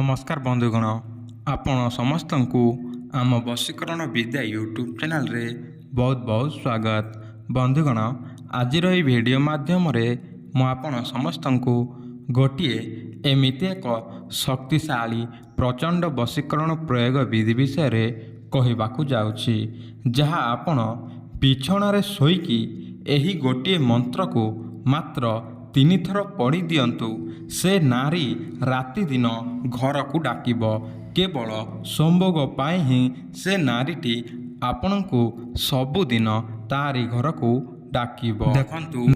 नमस्कार बंधुगण आपण समस्त को आम वशीकरण विद्या यूट्यूब चैनल रे बहुत बहुत स्वागत। बंधुगण आज वीडियो माध्यम मु आपण समस्त को गोटे एमती एक शक्तिशाली प्रचंड वशीकरण प्रयोग विधि विषय कहवाक जाऊँगी जहाँ आपण बिछणार शोईकी एही गोटे मंत्र को मात्र 3 थर पढ़ी दिंतु से नारी राति दिन घर को डाकिब केवल संभोग पाई ही से नारीटी आपण को सबुदिन तारी घर को डाकिब। देखंतु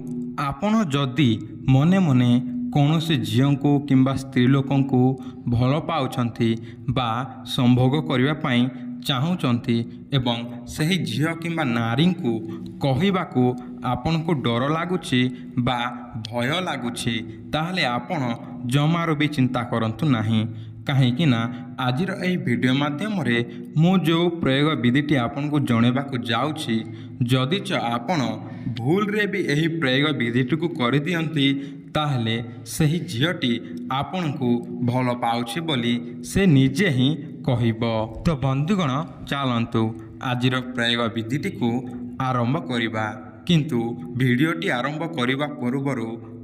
आपण जदि मने मने कौन से झील को किंबा स्त्री लोक को भल पाउछंती बा संभोग करने पाई चाहूँगी एवं सही झील किंबा नारी को कहवाकू आपण को डर लगुच बा भय लगुच ताहले आपण जमार भी चिंता करंतु नहीं कहीं आज वीडियो माध्यम मु जो प्रयोग विधिटी आपन को जनवाक जाऊँगी जदि आपण भूल रे भी यही प्रयोग विधिटी को कर दियंती ताहले सही झीलटी आपण को भल पाउछि बोली से निजे ही कहब। तो बंधुगण चलतु आज प्रयोग विधिटी को आरंभ करिबा किंतु वीडियोटी आरंभ करने पूर्व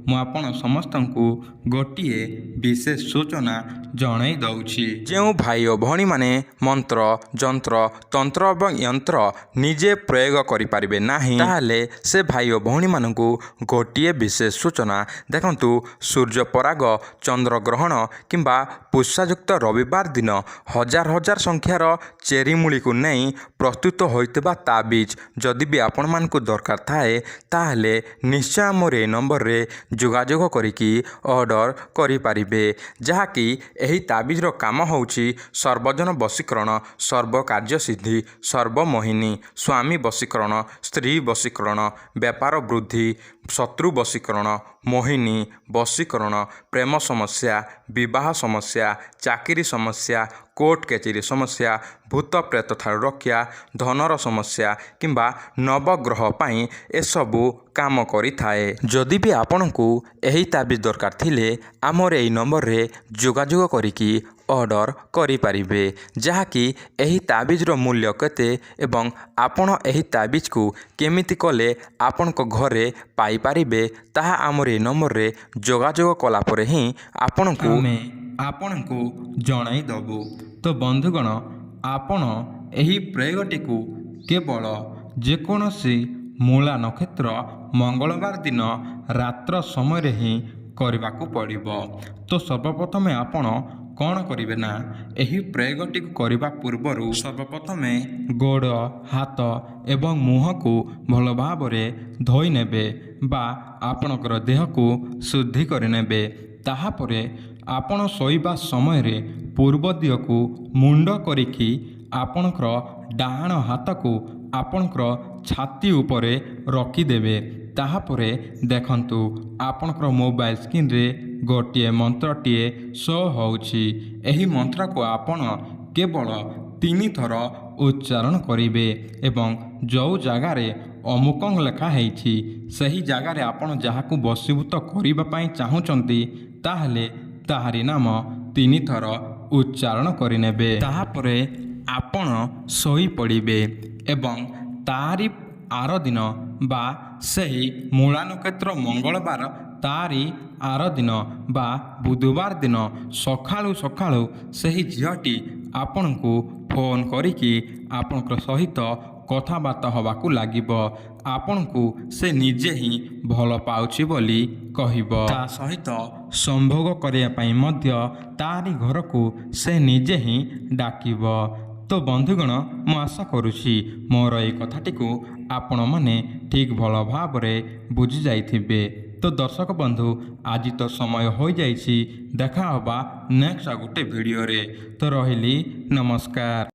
मु आपण समस्त को गोटे विशेष सूचना जणाई दउछि। जो भाई भौणी माने मंत्र जंत्र तंत्र एवं यंत्र निजे प्रयोग करि पारिबे नाही ताहले से भाई भौणी मानकु गोटे विशेष सूचना देखंतु सूर्य पराग चंद्र ग्रहण किंबा पुष्पायुक्त रविवार दिन हजार हजार संख्यार चेरी मूली को नहीं प्रस्तुत होइतबा ताबीज जदि भी आपण मानकु दरकार थाए ताहले निश्चय मोर ए नंबर रे जोगाजोग करिकी ऑर्डर करि पारिबे जहाँकि एही ताबीजर काम होउछि सर्वजन वशीकरण सर्व कार्य सिद्धि सर्वमोहिनी स्वामी वशीकरण स्त्री वशीकरण व्यापार वृद्धि शत्रु वशीकरण मोहिनी वशीकरण प्रेम समस्या विवाह समस्या चाकरी समस्या कोर्ट कचेरी समस्या भूत प्रेत ठार रक्षा धनर समस्या किंबा नवग्रह पाई एसबू काम करि थाए। जदि भी आपण को एही ताबीज दरकार थिले आमर एही नंबर रे जोगाजोग करिकी ऑर्डर करि पारिबे जहाँकि एही ताबीजर मूल्य केते एवं आपण एही ताबीज को केमिति कले आपण को घरे पाई पारिबे ताहा आमर एही नंबर रे जोगाजोग कला परे ही आपण को जणाई दबु। तो बंधुगण आपण एही प्रयोगटी को केवल जेकोसी मूला नक्षत्र मंगलवार दिन रात्र समय ही करने पड़िबो। तो सर्वप्रथम आपण कौन करिवे ना एही प्रयोगटी को करने पूर्व सर्वप्रथम गोड़ हाथ एवं मुह को भल भाव धोई नेबे बा आपणकर देह को शुद्धि करनेबे ताहापरे आपण शोइबा समय रे पूर्व दिग को मुंड करिकी आपणकर डाहाण हाथ को आपणकर छाती उपरे रखिदेवे ताहापरे देखंतु आपणकर मोबाइल स्क्रीन रे गोटे मंत्रटीए शो होउछि एही मंत्र को आपण केवल 3 थर उच्चारण करिवे एवं जो जगार अमुकंग लेखा हेछि सही जगार आपण जहाकू वशीभूत करिबा पई चाहुचंती ताहले ताहारी नाम 3 थर उच्चारण करिनेबे ताहापरे आपण सोई पड़िबे एवं तारी आर दिन बा सही मूला नक्षत्र मंगलवार तारी आर दिन बा बुधवार दिन सकाळु सकाळु सही झीलटी आपण को फोन करिकी आपणकर सहित कथबार्ता हवाकू लागिबो आपण को से निजे ही भल पाउछि बोली कहिबो ता सहित संभोग करिया पई मध्य तारी घर को से निजे ही डाकिबो। तो बंधुगण मु आशा करुछि मोर ए कथाटी को आपण माने ठीक भल भाव बुझी जाइथिबे। तो दर्शक बंधु आज तो समय हो जाइछि देखा होबा नेक्स्ट गोटे वीडियो रे। तो रहिली नमस्कार।